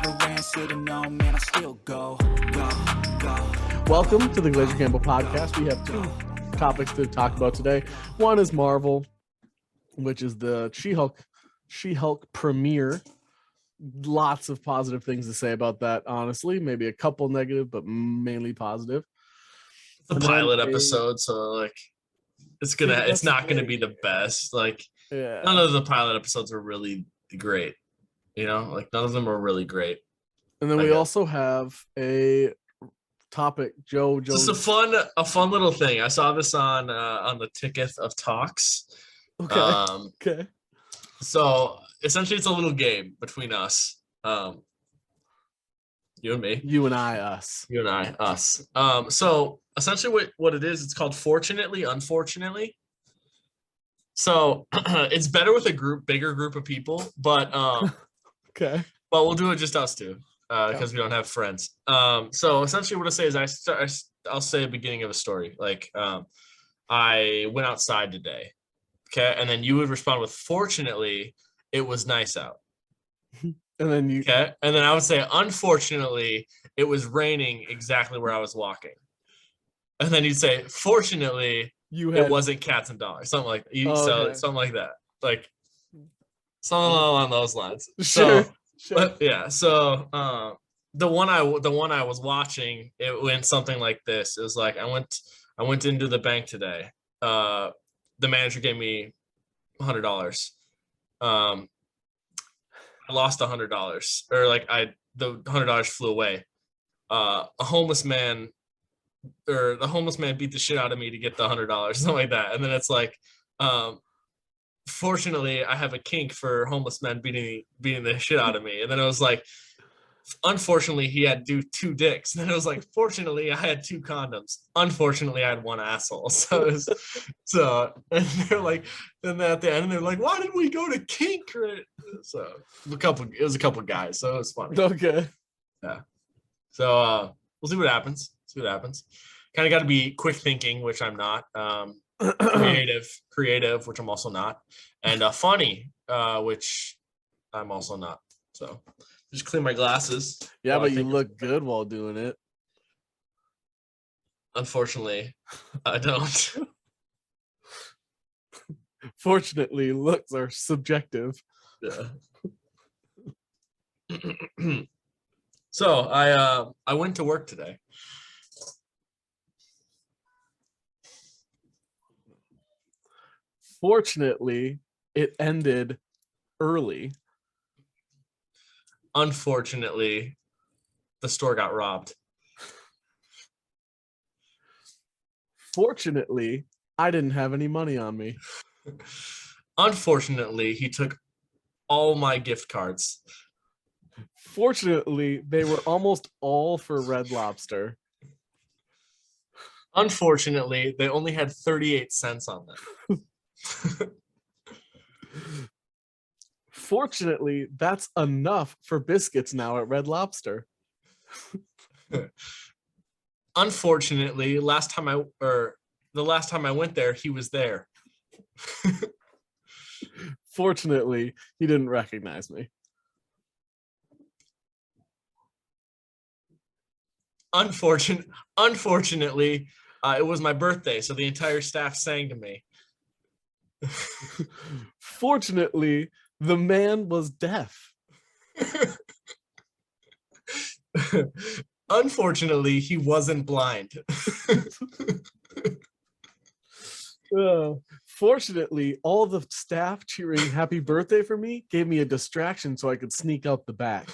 never answer to no, man, I still go. Welcome to the Glaziar Gamble podcast. We have two topics to talk about today. One is Marvel, which is the She-Hulk premiere. Lots of positive things to say about that, honestly. Maybe a couple negative, but mainly positive. It's a pilot episode, so like it's not gonna be the best. Like none of the pilot episodes are really great. You know, like none of them are really great. And then we also have a topic, Joe. Just a fun little thing. I saw this on the Ticket of Talks. Okay. So essentially, it's a little game between us. You and me. You and I, us. You and I, us. So essentially, what it is, it's called Fortunately, Unfortunately. So it's better with a bigger group of people, but okay. But we'll do it just us two because we don't have friends. So essentially, what I say is I'll say a beginning of a story. Like I went outside today, okay, and then you would respond with, "Fortunately, it was nice out." And then and then I would say, "Unfortunately, it was raining exactly where I was walking." And then you'd say, "Fortunately, it wasn't cats and dogs." Something like something like that. Like something along those lines. Sure. But yeah, so the one I was watching, it went something like this. It was like I went into the bank today. The manager gave me $100. I lost $100, or like the $100 flew away. The homeless man beat the shit out of me to get the $100, something like that. And then it's like, fortunately, I have a kink for homeless men beating the shit out of me. And then it was like, unfortunately, he had two dicks. And then it was like, fortunately, I had 2 condoms. Unfortunately, I had 1 asshole. And they're like, then at the end, they're like, why did we go to kink? Right? So it was a couple guys, so it was funny. Okay. Yeah. So we'll see what happens. Kind of got to be quick thinking, which I'm not. Creative, which I'm also not, and funny, which I'm also not. So just clean my glasses. Yeah, but you look good while doing it. Unfortunately, I don't. Fortunately, looks are subjective. Yeah. So I went to work today. Fortunately, it ended early. Unfortunately, the store got robbed. Fortunately, I didn't have any money on me. Unfortunately, he took all my gift cards. Fortunately, they were almost all for Red Lobster. Unfortunately, they only had 38 cents on them. Fortunately, that's enough for biscuits now at Red Lobster. Unfortunately, the last time I went there, he was there. Fortunately, he didn't recognize me. Unfortunately, it was my birthday, so the entire staff sang to me. Fortunately, the man was deaf. Unfortunately, he wasn't blind. Fortunately, all the staff cheering happy birthday for me gave me a distraction so I could sneak out the back.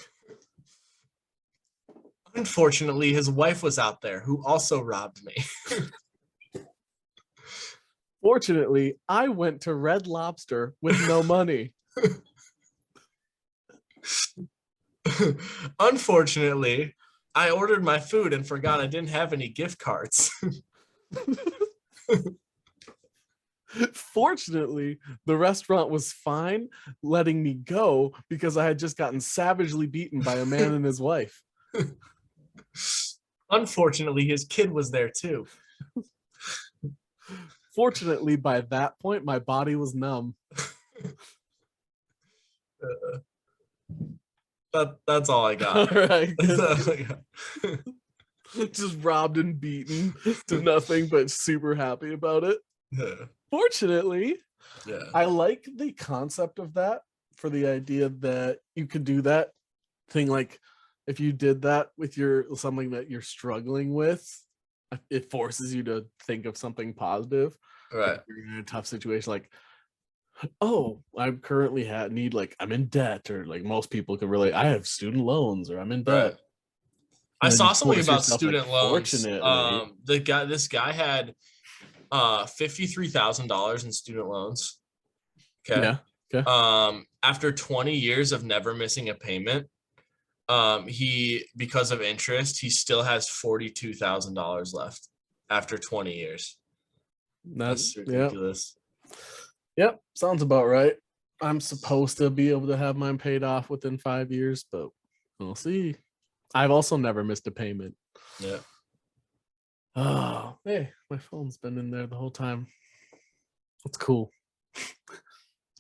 Unfortunately, his wife was out there, who also robbed me. Fortunately, I went to Red Lobster with no money. Unfortunately, I ordered my food and forgot I didn't have any gift cards. Fortunately, the restaurant was fine letting me go because I had just gotten savagely beaten by a man and his wife. Unfortunately, his kid was there too. Fortunately, by that point, my body was numb. That's all I All got. right, That's good. all I got. Just robbed and beaten to nothing, but super happy about it. Yeah. Fortunately, Yeah. I like the concept of that for the idea that you could do that thing. Like if you did that with something that you're struggling with, it forces you to think of something positive. Like Right. if you're in a tough situation, like, oh, I currently need like I'm in debt, or like most people can relate. I have student loans, or I'm in Right. debt. I And then you saw something force about yourself, like, student loans. fortunately, This guy had $53,000 in student loans. Okay. yeah, okay, After 20 years of never missing a payment, he, because of interest, he still has $42,000 left after 20 years. That's yeah, ridiculous. yep, sounds about right. I'm supposed to be able to have mine paid off within 5 years, but we'll see. I've also never missed a payment. Yeah. Oh, hey, my phone's been in there the whole time. That's cool.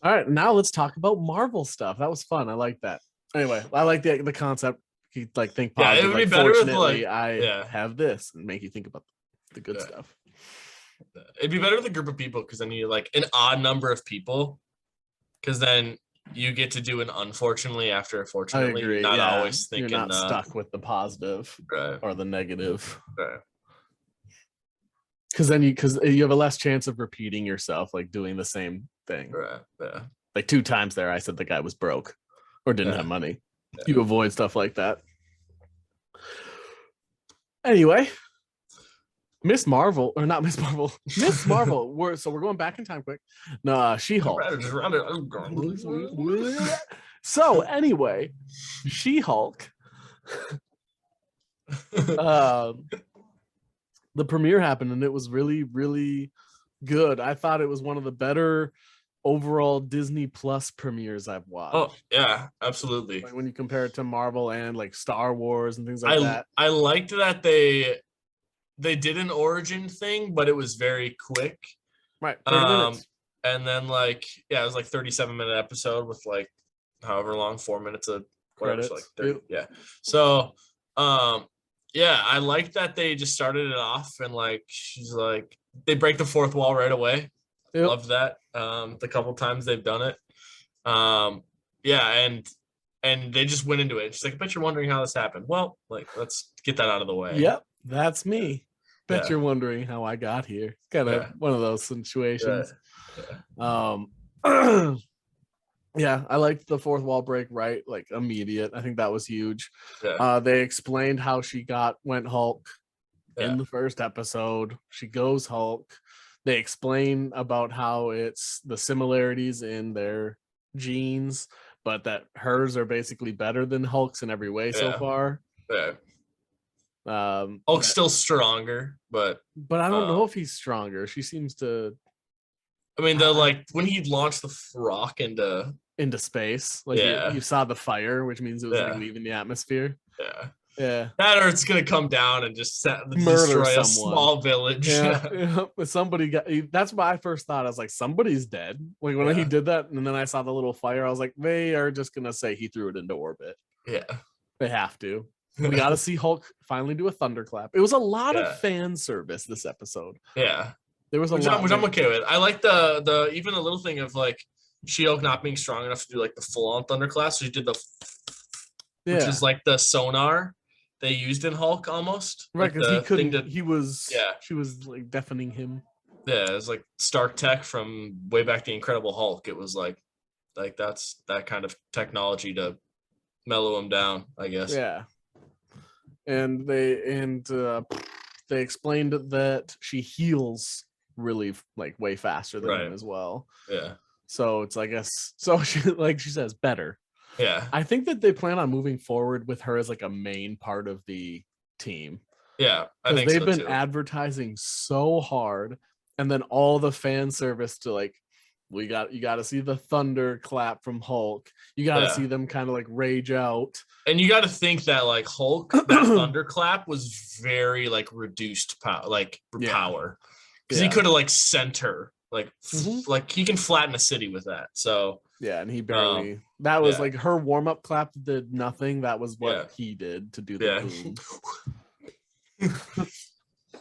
All right, now let's talk about Marvel stuff. That was fun. I like that. Anyway, I like the concept. You like think Yeah, it positive. would be Like, better with, fortunately, like, I yeah. have this, and make you think about the good Yeah. stuff. It'd be better with a group of people because then you like an odd number of people, because then you get to do an unfortunately after a I fortunately. agree. You're not Yeah, always you're thinking not stuck with the positive right, or the negative, right. because then you have a less chance of repeating yourself, like doing the same thing. Right. Yeah. Like 2 times there, I said the guy was broke or didn't Yeah. have money. Yeah. You avoid stuff like that. Anyway, Miss Marvel, or not Miss Marvel, Miss Marvel. We're going back in time quick. No, She-Hulk. Just run it. So anyway, She-Hulk. The premiere happened and it was really, really good. I thought it was one of the better overall Disney Plus premieres I've watched. Oh yeah, absolutely. Like when you compare it to Marvel and like Star Wars and things like that. I liked that they did an origin thing, but it was very quick. Right, 30 minutes. And then like it was like 37-minute episode with like however long, 4 minutes of whatever, so like 30. Yep. Yeah. So yeah, I like that they just started it off and like she's like they break the fourth wall right away. Yep. Love that. The couple times they've done it. Yeah, and they just went into it. She's like, I bet you're wondering how this happened. Well, like let's get that out of the way. Yep, that's me. Bet you're wondering how I got here. Kind of one of those situations. Yeah. Yeah, I liked the fourth wall break, right? Like immediate. I think that was huge. Yeah. They explained how she went Hulk in the first episode. She goes Hulk. They explain about how it's the similarities in their genes, but that hers are basically better than Hulk's in every way so far. Yeah. Hulk's still stronger, but I don't know if he's stronger. She seems to. I mean, like when he launched the rock into space, like you saw the fire, which means it was like leaving the atmosphere. Yeah, that or it's gonna come down and just destroy a small village. Yeah. Somebody got. That's what I first thought. I was like, somebody's dead. Like when he did that, and then I saw the little fire. I was like, they are just gonna say he threw it into orbit. Yeah, they have to. We got to see Hulk finally do a thunderclap. It was a lot of fan service this episode. Yeah, there was a lot, which I'm okay with. I like the even the little thing of like She-Hulk not being strong enough to do like the full on thunderclap. So she did the, which is like the sonar they used in Hulk almost. Right, because like he couldn't. He was. She was like deafening him. Yeah, it was like Stark Tech from way back the Incredible Hulk. It was like that's that kind of technology to mellow him down, I guess. Yeah. And they explained that she heals really like way faster than him as well. Yeah. So it's, I guess, so she, like she says, better. Yeah. I think that they plan on moving forward with her as like a main part of the team. Yeah, I think they've been advertising so hard, and then all the fan service to like, you got to see the thunder clap from Hulk. You got to see them kind of like rage out. And you got to think that like Hulk, that thunderclap was very like reduced power, because he could have like sent her like like he can flatten a city with that. So Yeah, and he barely. That was yeah. like her warm up clap did nothing. That was what Yeah. he did to do the Yeah. boom.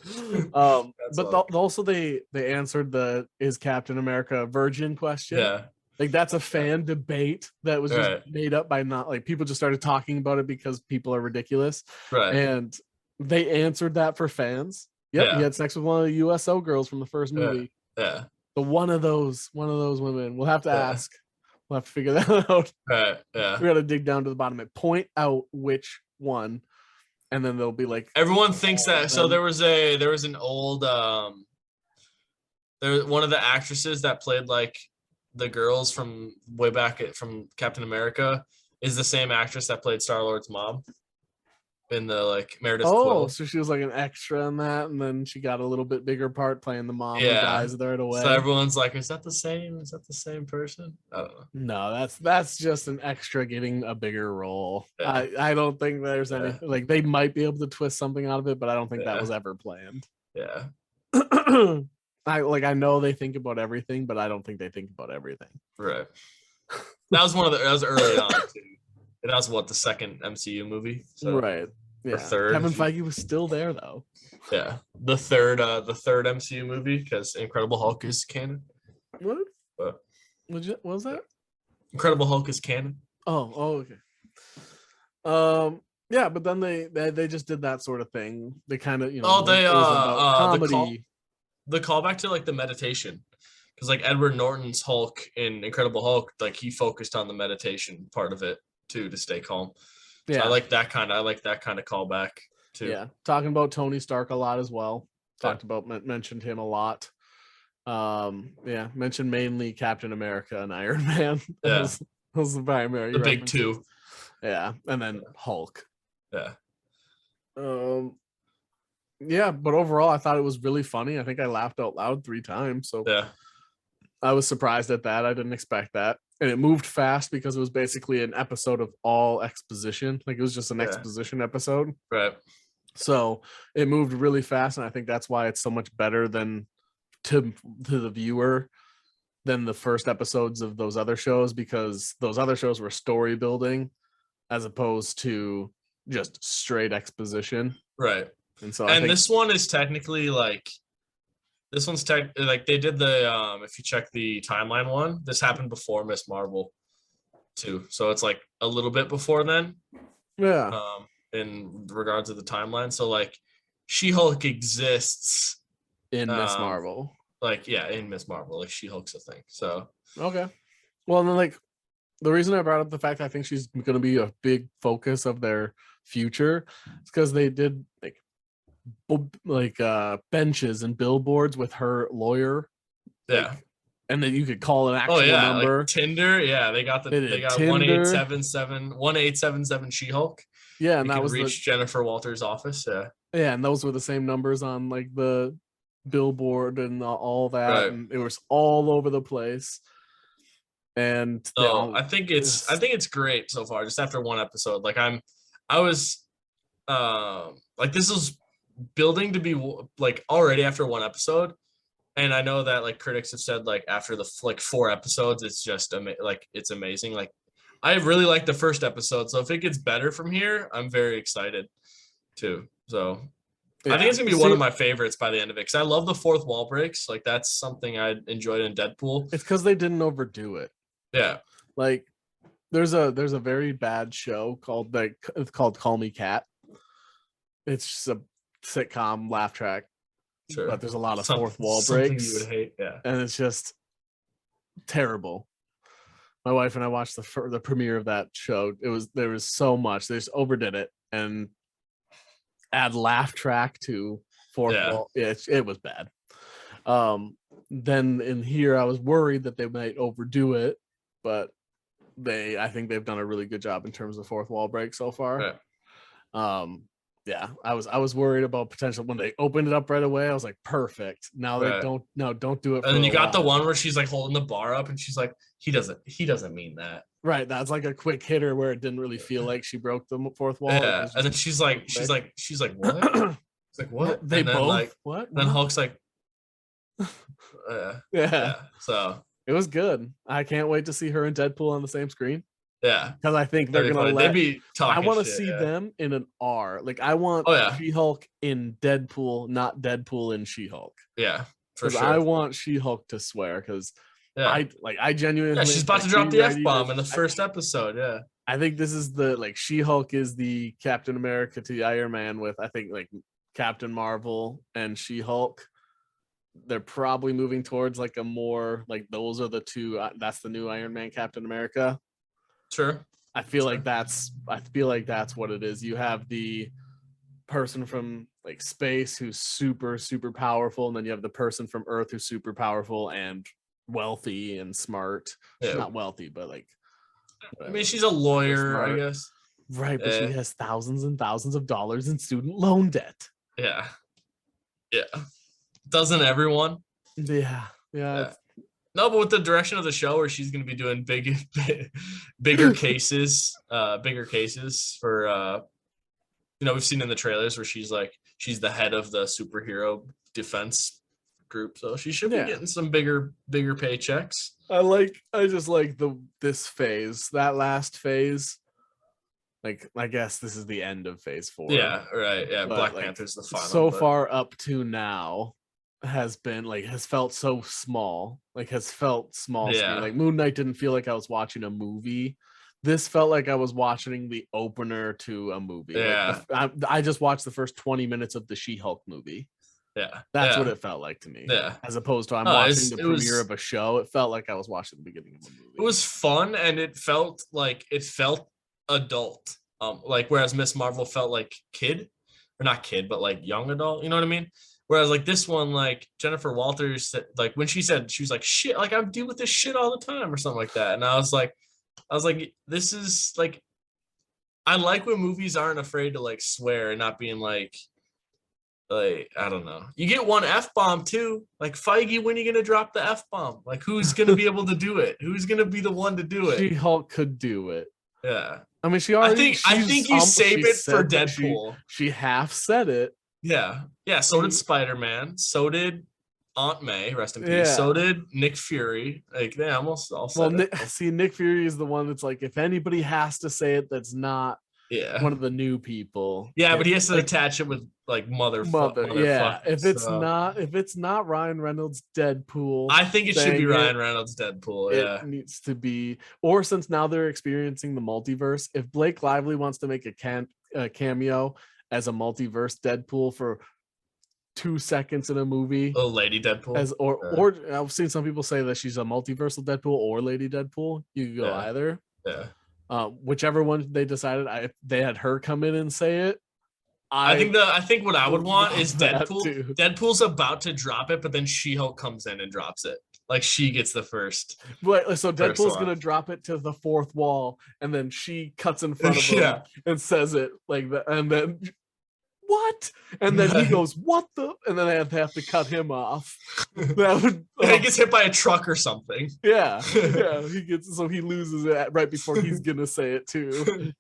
That's But funny. also they answered the is Captain America a virgin question. Yeah. Like that's a fan debate that was just Right. made up by not like people just started talking about it because people are ridiculous. Right. And they answered that for fans. Yep, he Yeah. had sex with one of the USO girls from the first Yeah. movie. Yeah. So one of those women. We'll have to Yeah. ask. We'll have to figure that out. Right. Yeah. We got to dig down to the bottom and point out which one, and then they'll be like Everyone thinks all that. of So them. there was an old there one of the actresses that played like the girls from way back from Captain America is the same actress that played Star-Lord's mom in the like Meredith Quill. So she was like an extra in that, and then she got a little bit bigger part playing the mom who Yeah. dies right away. So everyone's like, is that the same? Is that the same person? I don't know. No, that's just an extra getting a bigger role. Yeah. I don't think there's Yeah. anything like they might be able to twist something out of it, but I don't think that Yeah. was ever planned. Yeah. I know they think about everything, but I don't think they think about everything. Right. That was that was early on too. And that was what, the second MCU movie? So, Right. Yeah. third. Kevin Feige was still there though. Yeah. The third MCU movie, because Incredible Hulk is canon. What? But What was that? Incredible Hulk is canon. Oh, okay. Yeah, but then they just did that sort of thing. They kind of, you know, Oh, they it was about comedy. The callback to like the meditation. Because like Edward Norton's Hulk in Incredible Hulk, like he focused on the meditation part of it too to stay calm. So Yeah. I like that kind of callback too. Yeah, talking about Tony Stark a lot as well. Yeah. Mentioned him a lot. Yeah, mentioned mainly Captain America and Iron Man. Yeah. Those the primary. The big references. two. Yeah, and then Hulk. Yeah. Yeah, but overall, I thought it was really funny. I think I laughed out loud 3 times. So Yeah. I was surprised at that. I didn't expect that. And it moved fast because it was basically an episode of all exposition. Like it was just an Yeah. exposition episode. Right. So it moved really fast. And I think that's why it's so much better than to the viewer than the first episodes of those other shows, because those other shows were story building as opposed to just straight exposition. Right. And so And this one is technically like like they did the if you check the timeline one, this happened before Miss Marvel too. So it's like a little bit before then. Yeah. In regards to the timeline. So like She-Hulk exists In Miss Marvel. Like in Miss Marvel, like She-Hulk's a thing. So Okay. Well, and then like the reason I brought up the fact I think she's going to be a big focus of their future is because they did like benches and billboards with her lawyer. Yeah. And then you could call an actual number. Like Tinder. Yeah, they got Tinder. 1-877 She-Hulk. Yeah, and you that was reach Jennifer Walters' office. Yeah. Yeah, and those were the same numbers on like the billboard and all that, Right. and it was all over the place. And I think it's great so far. Just after one episode, like I was like this is building to be like already after one episode, and I know that like critics have said like after the 4 episodes, it's just like it's amazing. Like I really like the first episode, so if it gets better from here, I'm very excited too. So I think it's gonna be one of my favorites by the end of it, because I love the fourth wall breaks. Like that's something I enjoyed in Deadpool. It's because they didn't overdo it. Yeah. Like there's a very bad show called it's called Call Me Cat. It's just a sitcom laugh track. Sure. But there's a lot of fourth wall breaks. You would hate, yeah. And it's just terrible. My wife and I watched the premiere of that show. There was so much. They just overdid it and add laugh track to fourth wall. Yeah, it was bad. Then in here, I was worried that they might overdo it, but I think they've done a really good job in terms of fourth wall break so far. Yeah. Yeah, I was worried about potential when they opened it up right away. I was like, perfect. Now they don't do it. And then you got the one where she's like holding the bar up and she's like, he doesn't mean that. Right. That's like a quick hitter where it didn't really feel like she broke the fourth wall. Yeah. And then she's like, what? It's like, what? They and then, both like, what? Then Hulk's like, yeah. So It was good. I can't wait to see her and Deadpool on the same screen Yeah, because I think they're that'd be gonna funny. They'd let. be I talking want to shit, see yeah. them in an R. Like I want Oh, yeah. She-Hulk in Deadpool, not Deadpool in She-Hulk. Yeah, for Because I sure. want She-Hulk to swear. Because Yeah, I genuinely yeah. She's about like to drop being the ready F-bomb to- in the first episode. Yeah, I think this is the like She-Hulk is the Captain America to Iron Man with I think like Captain Marvel and She-Hulk. They're probably moving towards like a more like those are the two. That's the new Iron Man, Captain America. sure. I feel Sure. like that's what it is. You have the person from like space who's super powerful, and then you have the person from Earth who's super powerful and wealthy and smart. She's Yeah. not wealthy, but like I mean, she's a lawyer, I smart. guess. Right, but she has thousands and thousands of dollars in student loan debt. Yeah, yeah. Doesn't everyone? Yeah. Yeah. No, but with the direction of the show, where she's going to be doing bigger cases for we've seen in the trailers where she's the head of the superhero defense group, so she should be getting some bigger paychecks. I just like this phase, that last phase. Like I guess this is the end of phase 4. Yeah, right. Yeah, But, Black like, Panther's the final. So far up to now has felt so small. Like has felt small to me. Yeah. Like Moon Knight didn't feel like I was watching a movie. This felt like I was watching the opener to a movie. Yeah. Like I just watched the first 20 minutes of the She-Hulk movie. Yeah. That's what it felt like to me. Yeah. As opposed to I'm watching the premiere of a show. It felt like I was watching the beginning of a movie. It was fun, and it felt adult. Like whereas Miss Marvel felt like kid, or not kid, but like young adult. You know what I mean? Whereas like this one, like Jennifer Walters said, like when she said she was like shit, like I deal with this shit all the time or something like that, and I was like, this is like, I like when movies aren't afraid to like swear and not being like I don't know. You get one F-bomb too. Like Feige, when are you gonna drop the F-bomb? Like who's gonna be able to do it? Who's gonna be the one to do it? She-Hulk could do it. Yeah. I mean, she already. I think you save it for Deadpool. She half said it. Yeah. Yeah. So did Spider-Man. So did Aunt May. Rest in peace. Yeah. So did Nick Fury. Like they almost all said it. Nick Fury is the one that's like, if anybody has to say it, that's not one of the new people. Yeah, but he has to attach it with like mother. Yeah. If it's not Ryan Reynolds Deadpool, I think it should be Ryan Reynolds Deadpool. Yeah, it needs to be. Or since now they're experiencing the multiverse, if Blake Lively wants to make a cameo as a multiverse Deadpool for 2 seconds in a movie, Lady Deadpool, or I've seen some people say that she's a multiversal Deadpool or Lady Deadpool. You could go either. Yeah. Whichever one they decided, if they had her come in and say it, I think what I would want is Deadpool. Deadpool's about to drop it, but then She-Hulk comes in and drops it. Like she gets the first. Right, so Deadpool's gonna drop it to the fourth wall, and then she cuts in front of him and says it like that, and then what? And then he goes, "What the?" And then they have to cut him off. That would. He gets hit by a truck or something. Yeah. He loses it right before he's gonna say it too.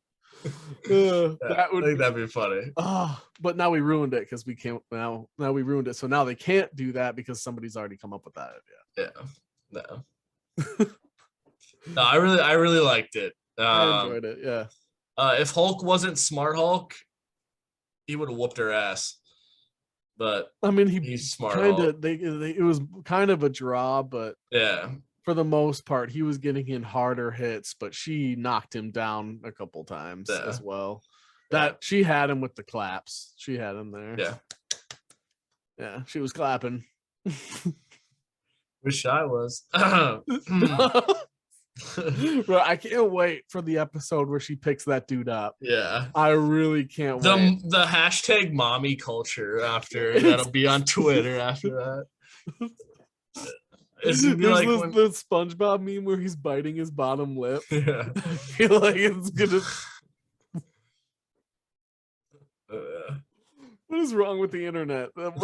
That'd be funny. But now we ruined it because we can't. Now we ruined it. So now they can't do that because somebody's already come up with that idea. Yeah. No. No, I really liked it. I enjoyed it. Yeah. If Hulk wasn't Smart Hulk, he would have whooped her ass. But I mean, he's smart. It was kind of a draw, but yeah, for the most part, he was getting in harder hits, but she knocked him down a couple times as well. She had him with the claps. She had him there. Yeah. Yeah, she was clapping. Wish I was. Bro, I can't wait for the episode where she picks that dude up. Yeah, I really can't wait. The hashtag mommy culture that'll be on Twitter after that. There's the SpongeBob meme where he's biting his bottom lip. Yeah. I feel like it's gonna. What is wrong with the internet? But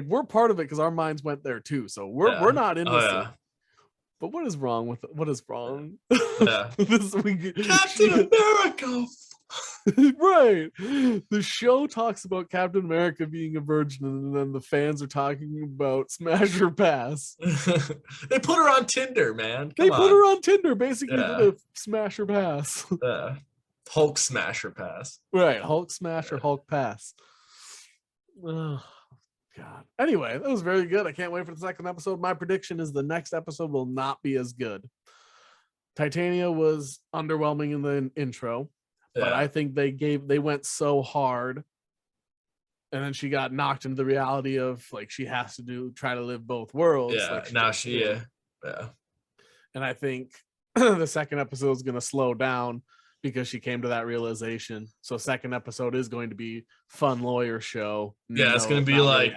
we're part of it because our minds went there too. So we're not innocent. But what is wrong? Yeah. Captain America. Right. The show talks about Captain America being a virgin, and then the fans are talking about smash or pass. They put her on Tinder, man. They Come put on. her on Tinder, basically Yeah. did a smash or pass. Hulk smasher pass. Right. Hulk smash or Hulk pass. Oh, God. Anyway, that was very good. I can't wait for the second episode. My prediction is the next episode will not be as good. Titania was underwhelming in the intro, but I think they went so hard, and then she got knocked into the reality of like she has to try to live both worlds. Yeah. Like Now just did. yeah. And I think the second episode is going to slow down because she came to that realization. So second episode is going to be fun lawyer show. Yeah, it's gonna be like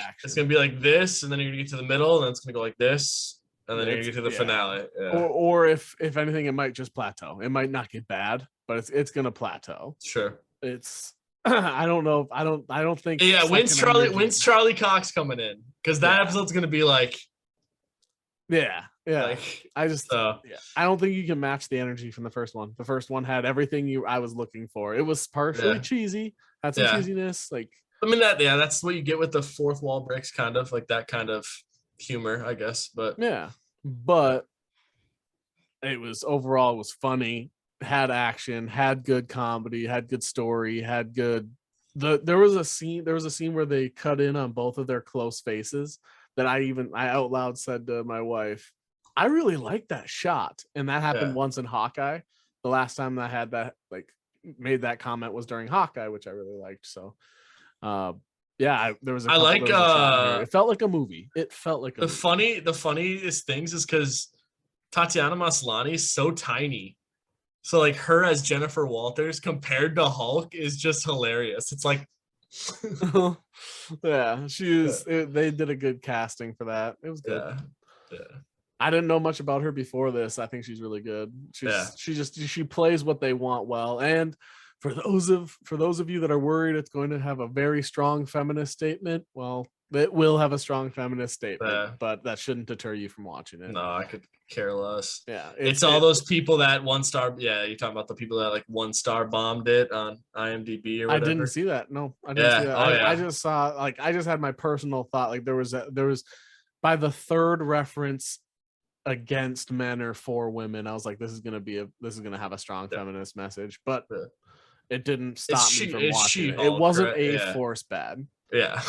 this, and then you're gonna get to the middle, and then it's gonna go like this, and then you're gonna get to the finale. Yeah. Or if anything, it might just plateau. It might not get bad, but it's gonna plateau. Sure. It's I don't know. I don't think. Yeah, when's Charlie Cox coming in? Because that episode's gonna be like. Yeah. Like, I don't think you can match the energy from the first one. The first one had everything I was looking for. It was partially cheesy, had some cheesiness. Like, I mean that's what you get with the fourth wall breaks, kind of like that kind of humor, I guess. But it was overall was funny, had action, had good comedy, had good story, had good. There was a scene where they cut in on both of their close faces that I out loud said to my wife, I really like that shot. And that happened once in Hawkeye. The last time I had that, like, made that comment was during Hawkeye, which I really liked. So, there was it felt like a movie. It felt like the funniest things is because Tatiana Maslany is so tiny. So, like, her as Jennifer Walters compared to Hulk is just hilarious. It's like, she is. They did a good casting for that. It was good. Yeah. I didn't know much about her before this. I think she's really good. She plays what they want well. And for those of you that are worried it's going to have a very strong feminist statement, well, it will have a strong feminist statement, but that shouldn't deter you from watching it. No, I could care less. Yeah, it's all those people that 1-star. Yeah, you're talking about the people that like 1-star bombed it on IMDb or whatever. I didn't see that. No, I didn't see that. I just saw, like, I just had my personal thought. Like there was by the third reference against men or for women, I was like, this is gonna have a strong feminist message, but it didn't stop me from watching it. It wasn't A-Force bad. Yeah.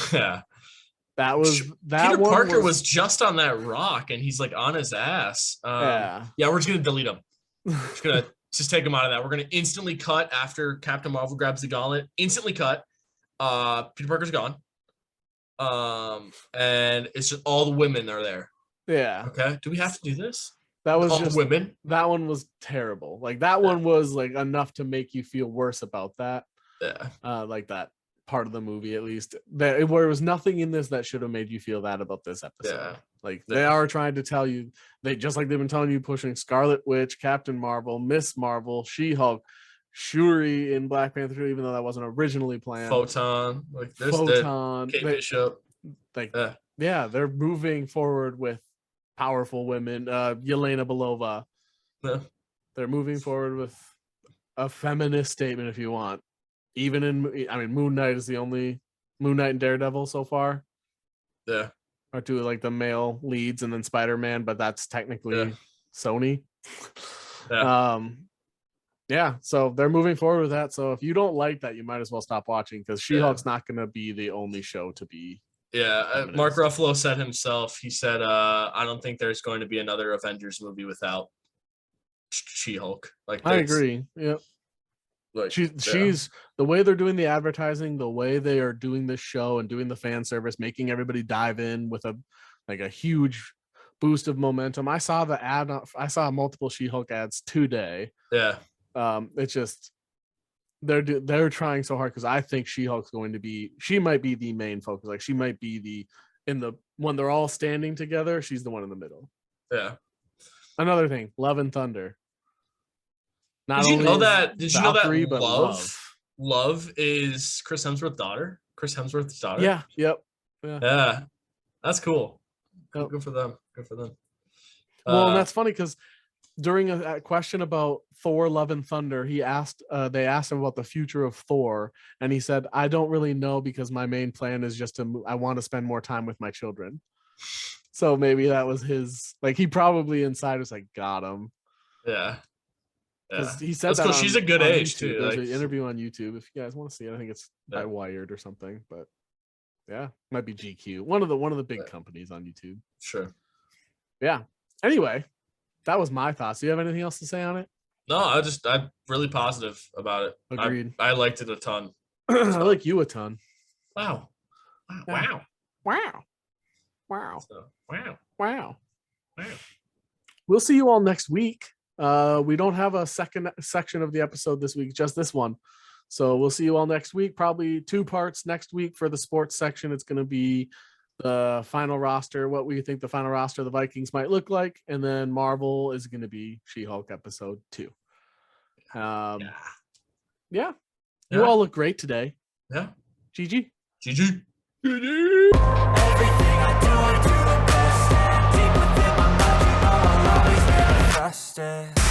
Peter Parker was just on that rock, and he's like on his ass. We're just gonna delete him. We're just gonna just take him out of that. We're gonna instantly cut after Captain Marvel grabs the gauntlet. Instantly cut. Peter Parker's gone. And it's just all the women are there. Yeah. Okay. Do we have to do this? That was all just women. That one was terrible. Like that one was like enough to make you feel worse about that. Yeah. Like that part of the movie, at least. There was nothing in this that should have made you feel that about this episode. Yeah. Like they are trying to tell you, just like they've been telling you, pushing Scarlet Witch, Captain Marvel, Miss Marvel, She-Hulk, Shuri in Black Panther 2, even though that wasn't originally planned. Photon, like this. Kate Bishop. They're moving forward with powerful women. Yelena Belova. Yeah. They're moving forward with a feminist statement, if you want. Even Moon Knight is the only Moon Knight and Daredevil so far. Yeah. Are two like the male leads, and then Spider-Man, but that's technically Sony. So they're moving forward with that. So if you don't like that, you might as well stop watching, because She-Hulk's not going to be the only show to be. Mark Ruffalo said himself. He said, "I don't think there's going to be another Avengers movie without She-Hulk." Like I agree. Yep. Like, she's the way they're doing the advertising, the way they are doing this show and doing the fan service, making everybody dive in with a huge boost of momentum. I saw the ad. I saw multiple She-Hulk ads today. Yeah. It's just they're trying so hard, because I think She-Hulk's going to be. She might be the main focus. Like she might be when they're all standing together, she's the one in the middle. Yeah. Another thing, Love and Thunder. Did you know that Love is Chris Hemsworth's daughter? Yeah. Yep. Yeah. That's cool. Good for them. Well, and that's funny because during a question about Thor: Love and Thunder, they asked him about the future of Thor, and he said, "I don't really know because my main plan is just I want to spend more time with my children." So maybe that was his, like, he probably inside was like, got him. Yeah. Because he said That's that cool. She's a good on age YouTube. too. There's Like, an interview on YouTube if you guys want to see it. I think it's by Yeah. Wired or something, but yeah, might be GQ. One of the big Yeah. companies on YouTube. sure. Yeah. Anyway, that was my thoughts. Do you have anything else to say on it? No, I'm really positive about it. Agreed. I liked it a ton. I like you a ton. Wow. Yeah. Wow. Wow. So, wow. Wow. Wow. We'll see you all next week. We don't have a second section of the episode this week, just this one. So we'll see you all next week. Probably 2 parts next week for the sports section. It's going to be the final roster, what we think the final roster of the Vikings might look like. And then Marvel is going to be She-Hulk episode 2. Yeah. Yeah. You all look great today. Yeah. GG. GG. Everything I do it best. Deep within my mind, you know I'll always manifest it.